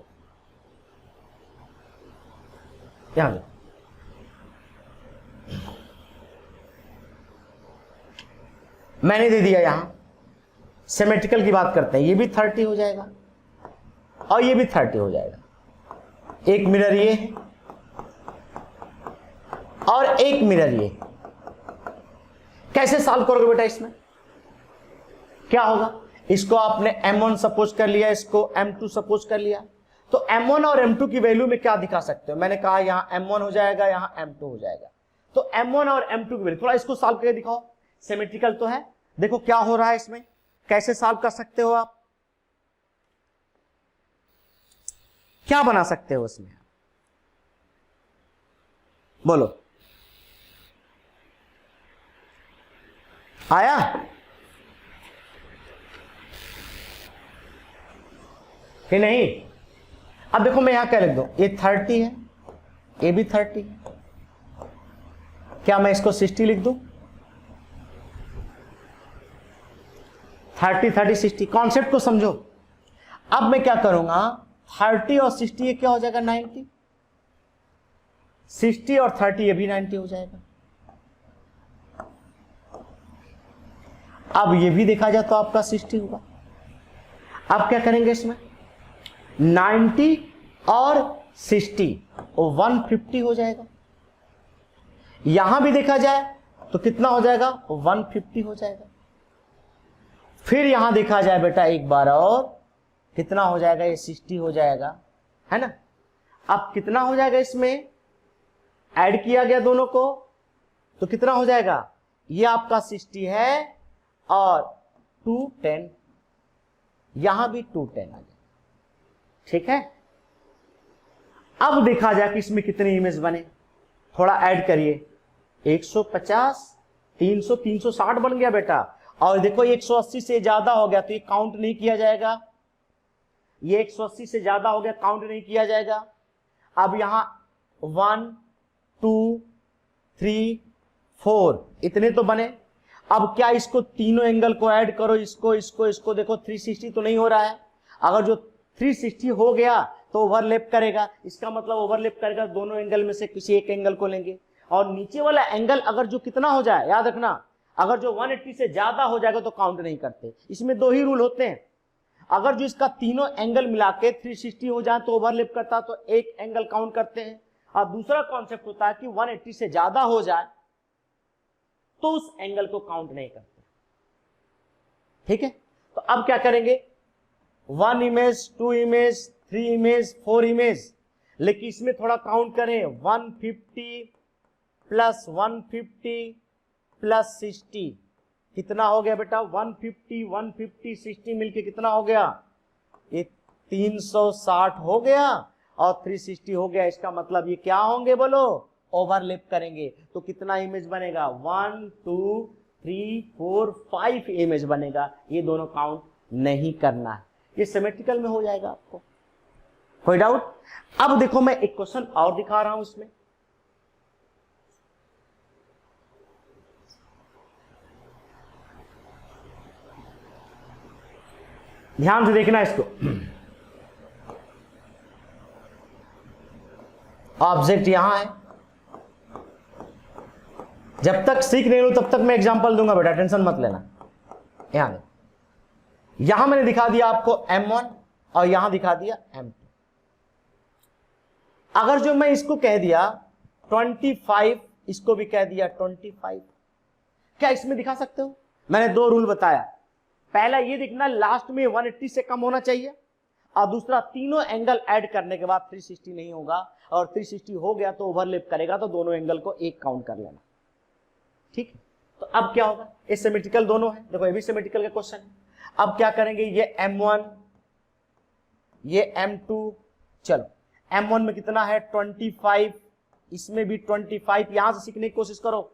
ध्यान दो। मैंने दे दिया यहां, सिमेट्रिकल की बात करते हैं, ये भी 30 हो जाएगा और ये भी 30 हो जाएगा। एक मिरर ये है और एक मिरर ये, कैसे सॉल्व करोगे बेटा इसमें, क्या होगा, इसको आपने M1 सपोज कर लिया, इसको M2 सपोज कर लिया, तो M1 और M2 की वैल्यू में क्या दिखा सकते हो, मैंने कहा यहां M1 हो जाएगा, यहां M2 हो जाएगा। तो M1 और M2 की वैल्यू, थोड़ा इसको सॉल्व करके दिखाओ, सिमेट्रिकल तो है, देखो क्या हो रहा है इसमें, कैसे सॉल्व कर सकते हो आप, क्या बना सकते हो इसमें, बोलो। आया, कि नहीं। अब देखो मैं यहां क्या लिख दूं, ये 30 है, ये भी 30 है, क्या मैं इसको 60 लिख दूं, 30 30 60, कॉन्सेप्ट को समझो। अब मैं क्या करूंगा, 30 और 60 ये क्या हो जाएगा 90, 60 और 30 ये भी 90 हो जाएगा। अब ये भी देखा जाए तो आपका 60 होगा। अब क्या करेंगे इसमें, 90 और 60 और 150 हो जाएगा। यहां भी देखा जाए तो कितना हो जाएगा, 150 हो जाएगा। फिर यहां देखा जाए बेटा एक बार और, कितना हो जाएगा, ये 60 हो जाएगा, है ना। अब कितना हो जाएगा, इसमें ऐड किया गया दोनों को तो कितना हो जाएगा, ये आपका 60 है और 210, यहां भी 210 आ जाएगा, ठीक है। अब देखा जाए कि इसमें कितने इमेज बने, थोड़ा ऐड करिए, 150, 300, 360 बन गया बेटा। और देखो 180 से ज्यादा हो गया तो ये काउंट नहीं किया जाएगा, ये 180 से ज्यादा हो गया, काउंट नहीं किया जाएगा। अब यहां 1 2 3 4 इतने तो बने। अब क्या इसको तीनों एंगल को ऐड करो, इसको इसको इसको, देखो 360 तो नहीं हो रहा है। अगर जो 360 हो गया तो ओवरलैप करेगा, इसका मतलब ओवरलैप करेगा दोनों एंगल में से किसी एक एंगल को लेंगे। और नीचे वाला एंगल अगर जो कितना हो जाए, याद रखना, अगर जो 180 से ज्यादा हो जाएगा तो काउंट नहीं करते। इसमें दो ही रूल होते हैं, अगर जो इसका तीनों एंगल मिला के 360 हो जाए तो ओवरलैप करता, तो एक एंगल काउंट करते हैं। और दूसरा कॉन्सेप्ट होता है कि 180 से ज्यादा हो जाए तो उस एंगल को काउंट नहीं करते। ठीक है, तो अब क्या करेंगे, 1 इमेज, 2 इमेज, 3 इमेज, 4 इमेज, लेकिन इसमें थोड़ा काउंट करें। 150 प्लस 150 प्लस 60 कितना हो गया बेटा, 150 150 60 मिलके कितना हो गया, ये 360 हो गया और 360 हो गया। इसका मतलब ये क्या होंगे बोलो, ओवरलैप करेंगे। तो कितना इमेज बनेगा, 1 2 3 4 5 इमेज बनेगा। ये दोनों काउंट नहीं करना है, ये सिमेट्रिकल में हो जाएगा। आपको कोई डाउट? अब देखो मैं एक क्वेश्चन और दिखा रहा हूं इसमें। ध्यान से देखना इसको। ऑब्जेक्ट यहां है, जब तक सीख नहीं लूं तब तक मैं एग्जांपल दूंगा बेटा, टेंशन मत लेना। यहां मैंने दिखा दिया आपको M1 और यहां दिखा दिया M2। अगर जो मैं इसको कह दिया 25, इसको भी कह दिया 25, क्या इसमें दिखा सकते हो? मैंने दो रूल बताया, पहला ये देखना लास्ट में 180 से कम होना चाहिए, और दूसरा तीनों एंगल ऐड करने के बाद 360 नहीं होगा, और 360 हो गया तो ओवरलैप करेगा, तो दोनों एंगल को एक काउंट कर लेना। ठीक, तो अब क्या होगा, ये सिमेट्रिकल दोनों है, देखो ये भी सिमेट्रिकल का क्वेश्चन है। अब क्या करेंगे, ये M1 ये M2, चलो M1 में कितना है 25, इसमें भी 25, यहां से सीखने की कोशिश करो।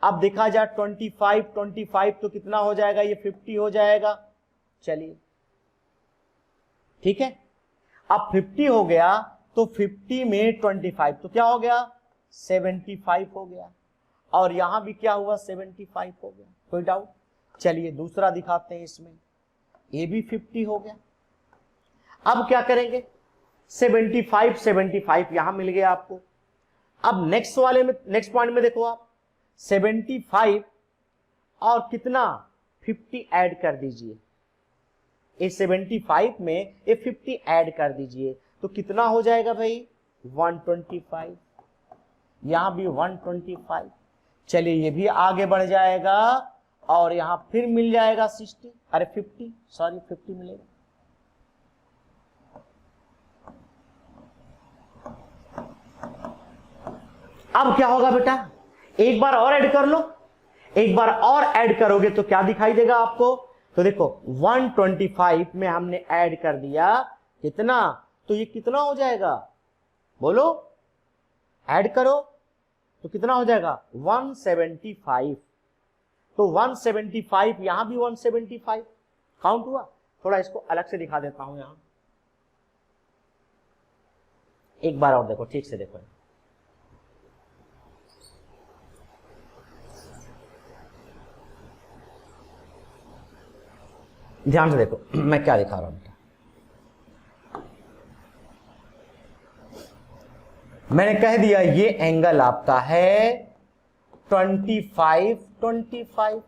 अब देखा जाए 25 तो कितना हो जाएगा, ये 50 हो जाएगा। चलिए ठीक है, अब 50 हो गया तो 50 में 25 तो क्या हो गया, 75 हो गया, और यहां भी क्या हुआ, 75 हो गया। कोई डाउट? चलिए दूसरा दिखाते हैं, इसमें ये भी 50 हो गया। अब क्या करेंगे, 75 यहां मिल गया आपको। अब नेक्स्ट वाले में, नेक्स्ट पॉइंट में देखो आप, 75 और कितना 50 ऐड कर दीजिए, ये 75 में ये 50 ऐड कर दीजिए, तो कितना हो जाएगा भाई, 125, यहां भी 125। चलिए ये भी आगे बढ़ जाएगा, और यहां फिर मिल जाएगा 60, अरे 50 सॉरी 50 मिलेगा। अब क्या होगा बेटा, एक बार और ऐड कर लो, एक बार और ऐड करोगे तो क्या दिखाई देगा आपको, तो देखो 125 में हमने ऐड कर दिया कितना, तो ये कितना हो जाएगा बोलो, ऐड करो तो कितना हो जाएगा 175। तो 175, यहां भी 175 काउंट हुआ। थोड़ा इसको अलग से दिखा देता हूं, यहां एक बार और देखो, ठीक से देखो। ध्यान से देखो मैं क्या दिखा रहा हूं। मैंने कह दिया ये एंगल आपका है 25।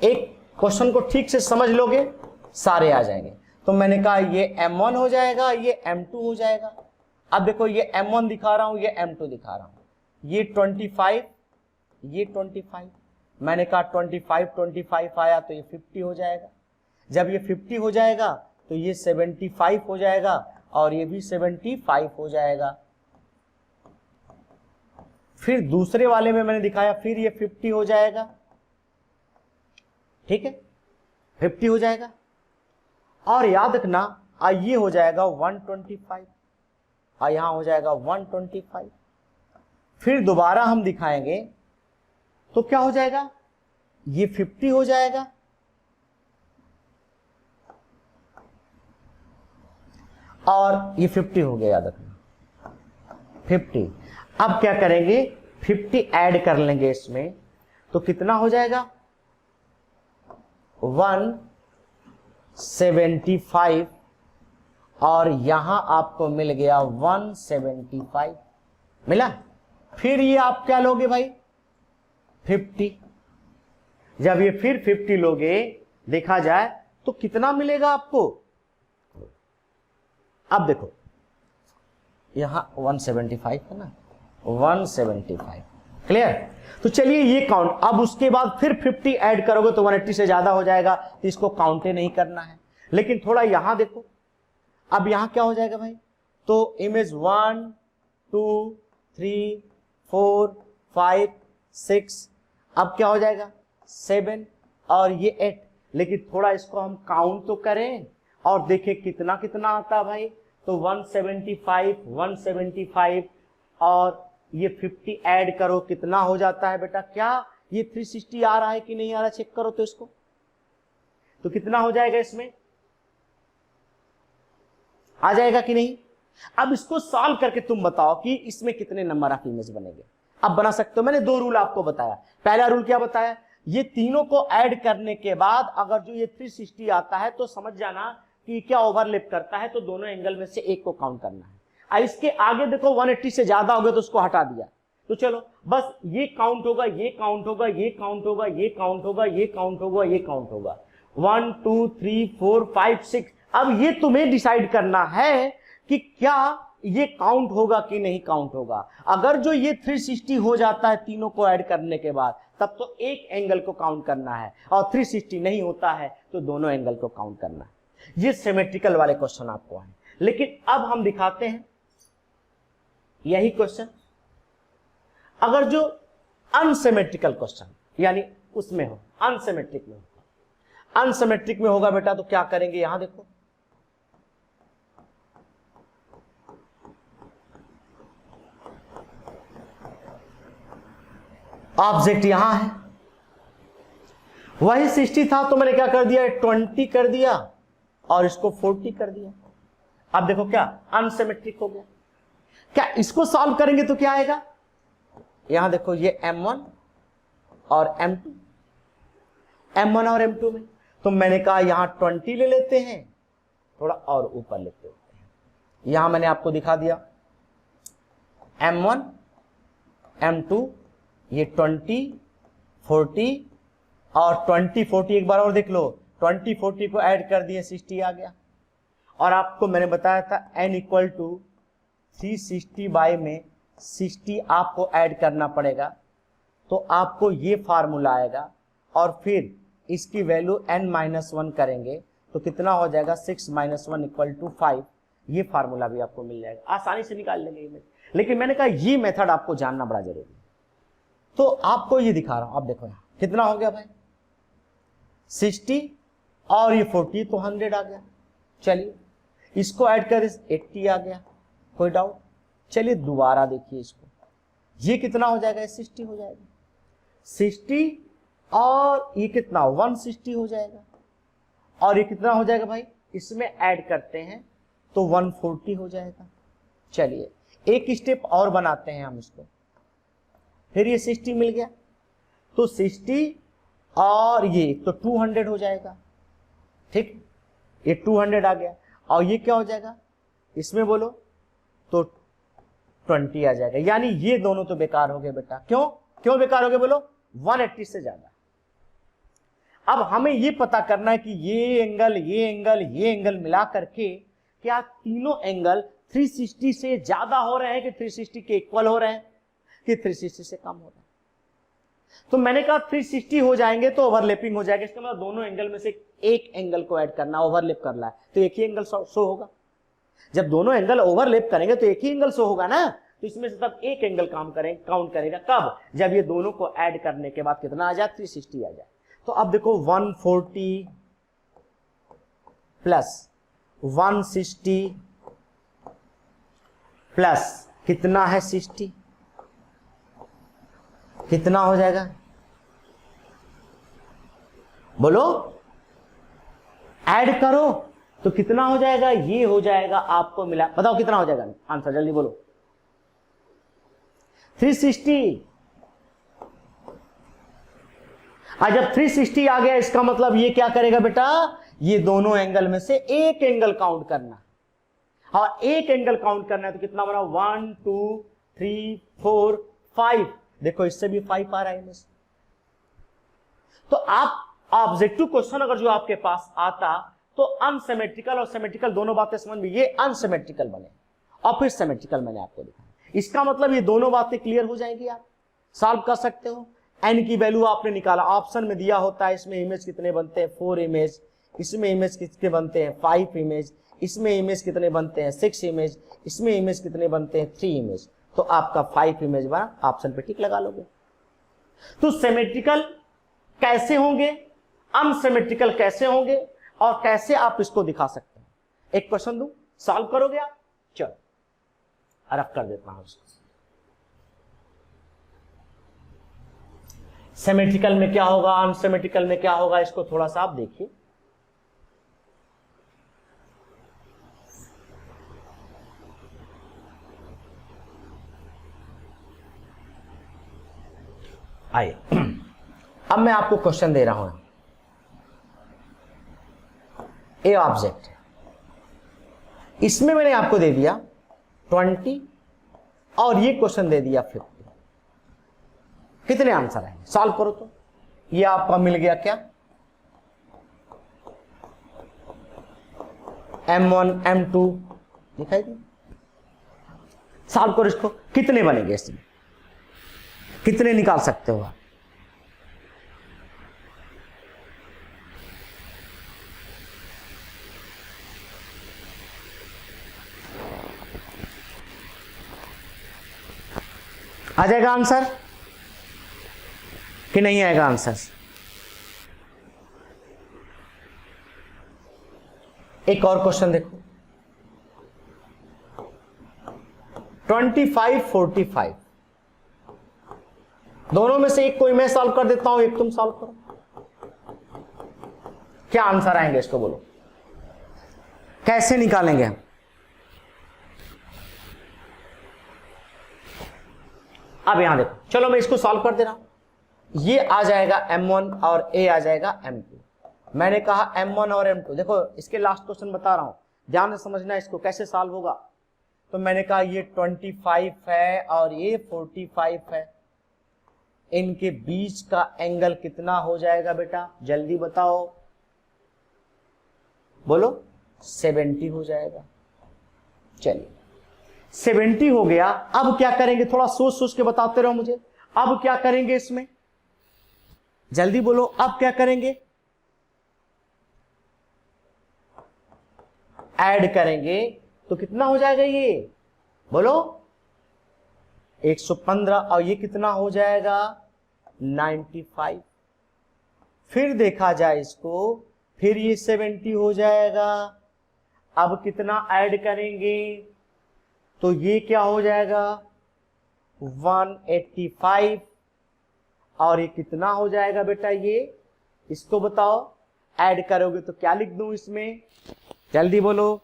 एक क्वेश्चन को ठीक से समझ लोगे सारे आ जाएंगे। तो मैंने कहा ये M1 हो जाएगा, ये M2 हो जाएगा। अब देखो ये M1 दिखा रहा हूं, ये M2 दिखा रहा हूं, ये 25, ये 25। मैंने कहा 25 आया तो ये 50 हो जाएगा। जब ये 50 हो जाएगा तो ये 75 हो जाएगा, और ये भी 75 हो जाएगा। फिर दूसरे वाले में मैंने दिखाया, फिर ये 50 हो जाएगा। ठीक है, 50 हो जाएगा, और याद रखना ये हो जाएगा 125, और यहां हो जाएगा 125। फिर दोबारा हम दिखाएंगे तो क्या हो जाएगा, ये 50 हो जाएगा, और ये 50 हो गया, याद रखना 50। अब क्या करेंगे, 50 ऐड कर लेंगे इसमें, तो कितना हो जाएगा 175, और यहां आपको मिल गया 175 मिला। फिर ये आप क्या लोगे भाई 50, जब ये फिर 50 लोगे देखा जाए तो कितना मिलेगा आपको। अब देखो यहां 175 है ना, 175 क्लियर। तो चलिए ये काउंट, अब उसके बाद फिर 50 ऐड करोगे तो 180 से ज्यादा हो जाएगा, तो इसको काउंट ही नहीं करना है। लेकिन थोड़ा यहां देखो, अब यहां क्या हो जाएगा भाई, तो इमेज 1 2 3 4 5 6, अब क्या हो जाएगा 7 और ये 8। लेकिन थोड़ा इसको हम काउंट तो करें और देखें कितना कितना आता है भाई। तो 175 175 और ये 50 ऐड करो, कितना हो जाता है बेटा, क्या ये 360 आ रहा है कि नहीं आ रहा, चेक करो तो इसको, तो कितना हो जाएगा इसमें, आ जाएगा कि नहीं। अब इसको सॉल्व करके तुम बताओ कि इसमें कितने नंबर ऑफ इमेज बनेंगे। अब बना सकते हो, मैंने दो रूल आपको बताया। पहला रूल क्या बताया, ये तीनों को ऐड करने के बाद अगर जो ये 360 आता है तो समझ जाना कि क्या ओवरलैप करता है, तो दोनों एंगल में से एक को काउंट करना है। इसके आगे देखो 180 से ज्यादा हो गया तो उसको हटा दिया, तो चलो बस ये काउंट होगा, ये काउंट होगा, ये काउंट होगा, ये काउंट होगा, ये काउंट होगा, ये काउंट होगा, 1 2 3 4 5 6। अब ये तुम्हें डिसाइड करना है कि क्या ये काउंट होगा कि नहीं काउंट होगा। अगर जो ये 360 हो जाता है तीनों को ऐड करने के बाद, तब तो एक एंगल को काउंट करना है, और 360 नहीं होता है तो दोनों एंगल को काउंट करना है। ये सिमेट्रिकल वाले क्वेश्चन आपको है। लेकिन अब हम दिखाते हैं यही क्वेश्चन अगर जो अनसिमेट्रिकल क्वेश्चन यानी उसमें हो, अनसिमेट्रिक में होगा। अनसिमेट्रिक में होगा बेटा तो क्या करेंगे, यहां देखो ऑब्जेक्ट यहां है, वही 60 था तो मैंने क्या कर दिया 20 कर दिया और इसको 40 कर दिया। अब देखो क्या अनसिमेट्रिक हो गया। क्या इसको सॉल्व करेंगे तो क्या आएगा, यहां देखो ये M1 और M2, M1 और M2 में, तो मैंने कहा यहां 20 ले लेते हैं, थोड़ा और ऊपर लेते होते हैं। यहां मैंने आपको दिखा दिया M1 M2, ये 20 40 और 20 40, एक बार और देख लो 20 40 को ऐड कर दिए 60 आ गया। और आपको मैंने बताया था n इक्वल टू 360 बाय में 60 आपको ऐड करना पड़ेगा, तो आपको ये फार्मूला आएगा, और फिर इसकी वैल्यू n-1 करेंगे तो कितना हो जाएगा 6 - 1 इक्वल टू 5। ये फार्मूला भी आपको मिल जाएगा, आसानी से निकाल लेंगे ये। लेकिन मैंने कहा ये मेथड आपको जानना बड़ा जरूरी है, तो आपको ये दिखा रहा हूं। आप देखो यहां कितना हो गया भाई 60 और ये 40 तो 100 आ गया। चलिए इसको ऐड कर 80 आ गया, कोई डाउट। चलिए दोबारा देखिए इसको, ये कितना हो जाएगा 60 हो जाएगा, 60 और ये कितना 160 हो जाएगा, और ये कितना हो जाएगा भाई, इसमें ऐड करते हैं तो 140 हो जाएगा। चलिए एक स्टेप और बनाते हैं हम इसको, फिर ये 60 मिल गया तो 60 और ये तो 200 हो जाएगा, ठीक, ये 200 आ गया, और ये क्या हो जाएगा इसमें बोलो तो 20 आ जाएगा। यानी ये दोनों तो बेकार हो गए बेटा। क्यों क्यों बेकार हो गए बोलो, 180 से ज्यादा। अब हमें ये पता करना है कि ये एंगल ये एंगल ये एंगल मिला करके क्या तीनों एंगल 360 से ज्यादा हो रहे हैं कि 360 के इक्वल हो रहे हैं कि 360 से कम हो रहे हैं। तो मैंने कहा 360 हो जाएंगे तो ओवरलैपिंग हो जाएगा, इसका मतलब दोनों एंगल में से एक एंगल को ऐड करना, ओवरलैप करना है तो एक ही एंगल शो होगा। जब दोनों एंगल ओवरलैप करेंगे तो एक ही एंगल शो होगा ना, तो इसमें से तब एक एंगल काउंट करेगा कब, जब ये दोनों को ऐड करने के बाद कितना आ जाए 360 आ जाए। तो अब देखो 140 प्लस 160 प्लस कितना है 60, कितना हो जाएगा, बोलो, ऐड करो तो कितना हो जाएगा, ये हो जाएगा आपको मिला, बताओ कितना हो जाएगा आंसर, जल्दी बोलो। 360। आज जब 360 आ गया, इसका मतलब ये क्या करेगा बेटा, ये दोनों एंगल में से एक एंगल काउंट करना, और एक एंगल काउंट करना है तो कितना बना, 1 2 3 4 5, देखो इससे भी 5 आ रहा है इनमें से। तो आप ऑब्जेक्टिव क्वेश्चन अगर जो आपके पास आता तो अनसिमेट्रिकल और सिमेट्रिकल दोनों बातें समझ में, ये अनसिमेट्रिकल बने और फिर सिमेट्रिकल मैंने आपको दिखाया। इसका मतलब ये दोनों बातें क्लियर हो जाएंगी, आप सॉल्व कर सकते हो। एन की वैल्यू आपने निकाला, ऑप्शन में दिया होता है इसमें इमेज कितने बनते हैं 4 इमेज, इसमें इमेज कितने बनते हैं 5 इमेज, इसमें इमेज कितने बनते हैं 6 इमेज, इसमें इमेज कितने बनते हैं 3 इमेज, तो आपका 5 इमेज बना, ऑप्शन पे टिक लगा लोगे। तो सिमेट्रिकल कैसे होंगे, अनसिमेट्रिकल कैसे होंगे, और कैसे आप इसको दिखा सकते हैं। एक क्वेश्चन दूं, सॉल्व करोगे आप, चलो रफ कर देता हूं उसको। सिमेट्रिकल में क्या होगा, अनसिमेट्रिकल में क्या होगा, इसको थोड़ा सा आप देखिए। आइए अब मैं आपको क्वेश्चन दे रहा हूं। ए ऑब्जेक्ट है, इसमें मैंने आपको दे दिया 20 और ये क्वेश्चन दे दिया 50। कितने आंसर आएंगे, सॉल्व करो तो। ये आपका मिल गया क्या, M1 M2 दिखाई दे, सॉल्व करो इसको, कितने बनेंगे इसमें, कितने निकाल सकते हो आप। आ जाएगा आंसर कि नहीं आएगा आंसर। एक और क्वेश्चन देखो, 25 45, दोनों में से एक कोई मैं सॉल्व कर देता हूं, एक तुम सॉल्व करो, क्या आंसर आएंगे इसको बोलो, कैसे निकालेंगे हम। अब यहां देखो, चलो मैं इसको सॉल्व कर दे रहा हूं। ये आ जाएगा M1 और ए आ जाएगा M2। मैंने कहा M1 और M2, देखो इसके लास्ट क्वेश्चन बता रहा हूं, ध्यान से समझना इसको कैसे सॉल्व होगा। तो मैंने कहा ये 25 है और ये 45 है, इनके बीच का एंगल कितना हो जाएगा बेटा, जल्दी बताओ, बोलो, 70 हो जाएगा। चलिए 70 हो गया, अब क्या करेंगे, थोड़ा सोच सोच के बताते रहो मुझे। अब क्या करेंगे इसमें, जल्दी बोलो, अब क्या करेंगे, ऐड करेंगे तो कितना हो जाएगा, ये बोलो 115, और ये कितना हो जाएगा 95। फिर देखा जाए इसको, फिर ये 70 हो जाएगा। अब कितना ऐड करेंगे तो ये क्या हो जाएगा 185, और ये कितना हो जाएगा बेटा, ये इसको बताओ, ऐड करोगे तो क्या लिख दूं इसमें, जल्दी बोलो,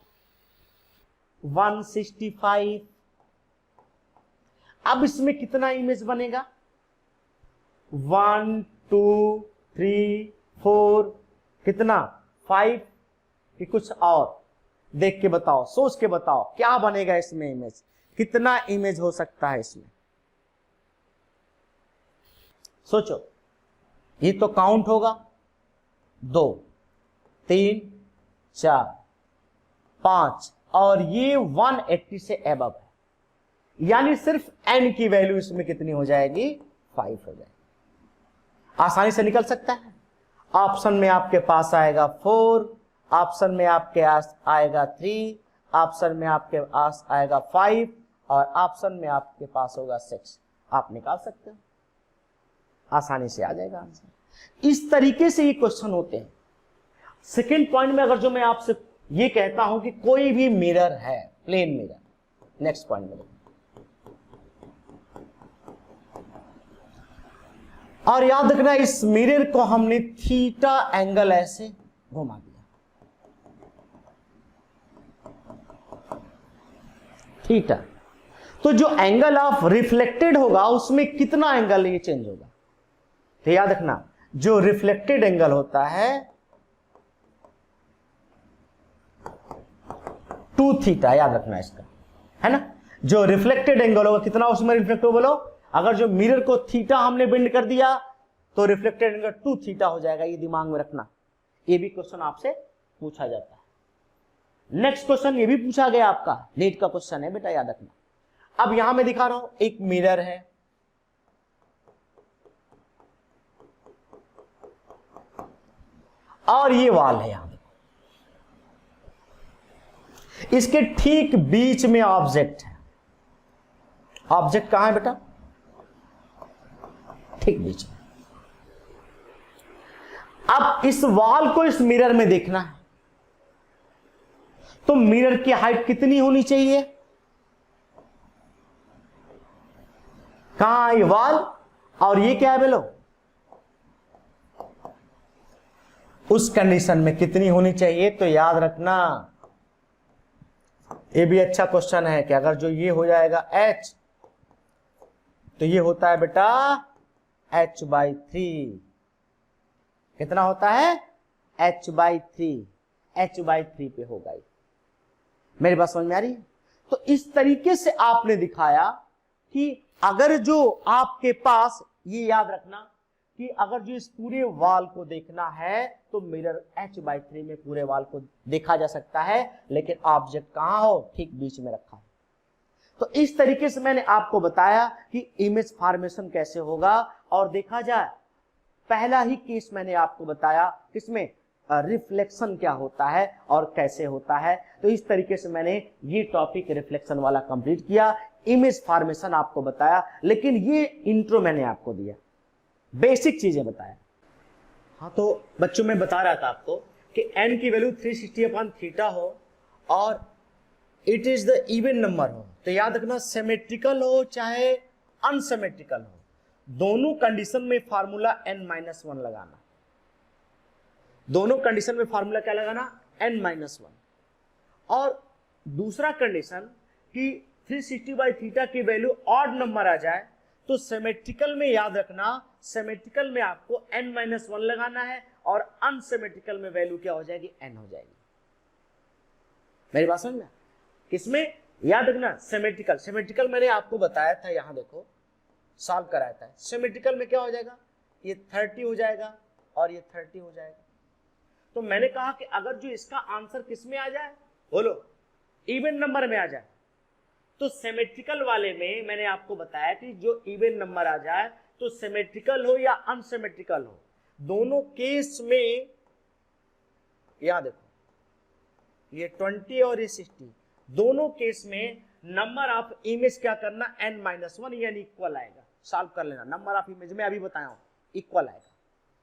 165। अब इसमें कितना इमेज बनेगा, 1 2 3 4, कितना 5 कि कुछ और, देख के बताओ, सोच के बताओ क्या बनेगा इसमें इमेज, कितना इमेज हो सकता है इसमें, सोचो। ये तो काउंट होगा 2 3 4 5, और ये 180 से एबव है, यानी सिर्फ n की वैल्यू इसमें कितनी हो जाएगी, 5 हो जाएगी। आसानी से निकल सकता है। ऑप्शन में आपके पास आएगा 4, ऑप्शन में आपके पास आएगा 3, ऑप्शन में आपके पास आएगा 5, और ऑप्शन में आपके पास होगा 6। आप निकाल सकते हो, आसानी से आ जाएगा आंसर। इस तरीके से ये क्वेश्चन होते हैं। सेकेंड पॉइंट में अगर जो मैं आपसे ये कहता हूं कि कोई भी मिरर है, प्लेन मिरर, नेक्स्ट पॉइंट में और याद रखना इस मिरर को हमने थीटा एंगल ऐसे घुमा दिया, थीटा। तो जो एंगल ऑफ रिफ्लेक्टेड होगा उसमें कितना एंगल ये चेंज होगा? तो याद रखना जो रिफ्लेक्टेड एंगल होता है 2 थीटा, याद रखना इसका, है ना। जो रिफ्लेक्टेड एंगल होगा कितना उसमें रिफ्लेक्ट हो, बोलो। अगर जो मिरर को थीटा हमने बेंड कर दिया तो रिफ्लेक्टेड एंगल 2 थीटा हो जाएगा, ये दिमाग में रखना। ये भी क्वेश्चन आपसे पूछा जाता है। नेक्स्ट क्वेश्चन ये भी पूछा गया आपका, नीट का क्वेश्चन है बेटा, याद रखना। अब यहां मैं दिखा रहा हूं एक मिरर है, और ये वॉल है, यहां देखो, इसके ठीक बीच में ऑब्जेक्ट है। ऑब्जेक्ट कहां है बेटा? ठीक बीच में। अब इस वॉल को इस मिरर में देखना है, तो मिरर की हाइट कितनी होनी चाहिए? कहां ये वॉल और ये क्या है बेलो? उस कंडीशन में कितनी होनी चाहिए? तो याद रखना ये भी अच्छा क्वेश्चन है कि अगर जो ये हो जाएगा h, तो ये होता है बेटा h/3। कितना होता है? h/3, h/3 पे होगा ये। मेरी बात समझ में आ रही है? तो इस तरीके से आपने दिखाया कि अगर जो आपके पास, ये याद रखना कि अगर जो इस पूरे वॉल को देखना है तो मिरर h/3 में पूरे वॉल को देखा जा सकता है, लेकिन ऑब्जेक्ट कहां हो? ठीक बीच में रखा है। तो इस तरीके से मैंने आपको बताया कि इमेज फॉर्मेशन कैसे होगा। और देखा जाए, पहला ही केस मैंने आपको बताया किसमें, रिफ्लेक्शन क्या होता है और कैसे होता है। तो इस तरीके से मैंने ये टॉपिक रिफ्लेक्शन वाला कंप्लीट किया, इमेज फॉर्मेशन आपको बताया, लेकिन ये इंट्रो मैंने आपको दिया, बेसिक चीजें बताया। हाँ, तो बच्चों में बता रहा था आपको कि n की वैल्यू 360/थीटा हो और it is the even number हो, तो याद रखना सिमेट्रिकल हो चाहे अनसिमेट्रिकल हो, दोनों कंडीशन में फार्मूला n-1 लगाना। दोनों कंडीशन में फार्मूला क्या लगाना? n-1। और दूसरा कंडीशन कि 360/थीटा की वैल्यू ऑड नंबर आ जाए, तो सिमेट्रिकल में याद रखना, सिमेट्रिकल में आपको n-1 लगाना है और अनसिमेट्रिकल में वैल्यू क्या हो जाएगी? n हो जाएगी। मेरी बात समझ में? किसमें याद रखना? सिमेट्रिकल। सिमेट्रिकल मैंने आपको बताया था, यहां देखो सॉल्व कराया था। सिमेट्रिकल में क्या हो जाएगा? ये 30 हो जाएगा और ये 30 हो जाएगा। तो मैंने कहा कि अगर जो इसका आंसर किसमें आ जाए, बोलो, इवन नंबर में आ जाए, तो सिमेट्रिकल वाले में मैंने आपको बताया कि जो इवन नंबर आ जाए, तो सिमेट्रिकल हो या अनसिमेट्रिकल हो, दोनों केस में, यहां देखो ये 20 और ये 60, दोनों केस में नंबर ऑफ इमेज क्या करना? n-1 यानी इक्वल आएगा। सॉल्व कर लेना, नंबर ऑफ इमेज में अभी बताया हूं इक्वल आएगा।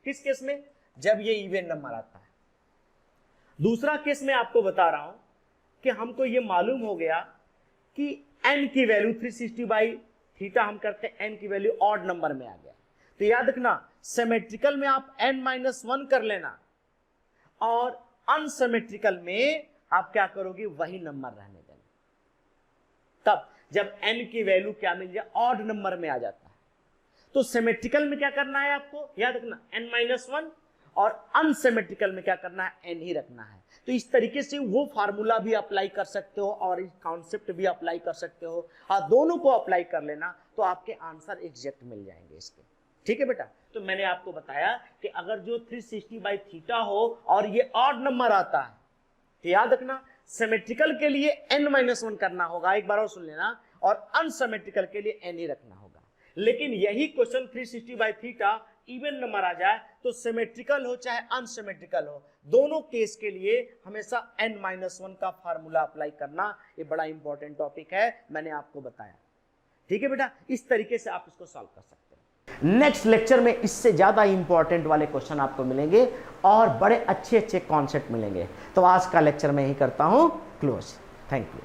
किस केस में? जब ये इवन नंबर आता है। दूसरा केस में आपको बता रहा हूं कि हमको ये मालूम हो गया कि n की वैल्यू 360/थीटा हम करते हैं, n की वैल्यू ऑड नंबर में आ गया। तो याद रखना सिमेट्रिकल में आप n-1 कर लेना और अनसिमेट्रिकल में आप क्या करोगे? वही नंबर रहने देना। तब जब n की वैल्यू क्या मिल जाए? ऑड नंबर में आ जाता है। तो सिमेट्रिकल में क्या करना है आपको? याद रखना n-1, और अनसिमेट्रिकल में क्या करना है? n ही रखना है। तो इस तरीके से वो फार्मूला भी अप्लाई कर सकते हो और इस कॉन्सेप्ट भी अप्लाई कर सकते हो, और दोनों को अप्लाई कर लेना तो आपके आंसर एग्जैक्ट मिल जाएंगे इसके। ठीक है बेटा? तो मैंने आपको बताया कि अगर जो 360/थीटा हो और ये ऑड नंबर आता है, तो याद रखना सिमेट्रिकल के लिए n-1 करना होगा, एक बार और सुन लेना, और अनसिमेट्रिकल के लिए n ही रखना होगा। लेकिन यही क्वेश्चन 360/थीटा इवन नंबर आ जाए, तो सिमेट्रिकल हो चाहे अनसिमेट्रिकल हो, दोनों केस के लिए हमेशा n-1 का फार्मूला अप्लाई करना, ये बड़ा इंपॉर्टेंट टॉपिक है, मैंने आपको बताया। ठीक है बेटा? इस तरीके से आप इसको सॉल्व कर सकते हैं। नेक्स्ट लेक्चर में इससे ज्यादा इंपॉर्टेंट वाले क्वेश्चन आपको मिलेंगे और बड़े अच्छे अच्छे कॉन्सेप्ट मिलेंगे। तो आज का लेक्चर मैं ही करता हूं क्लोज। Thank you.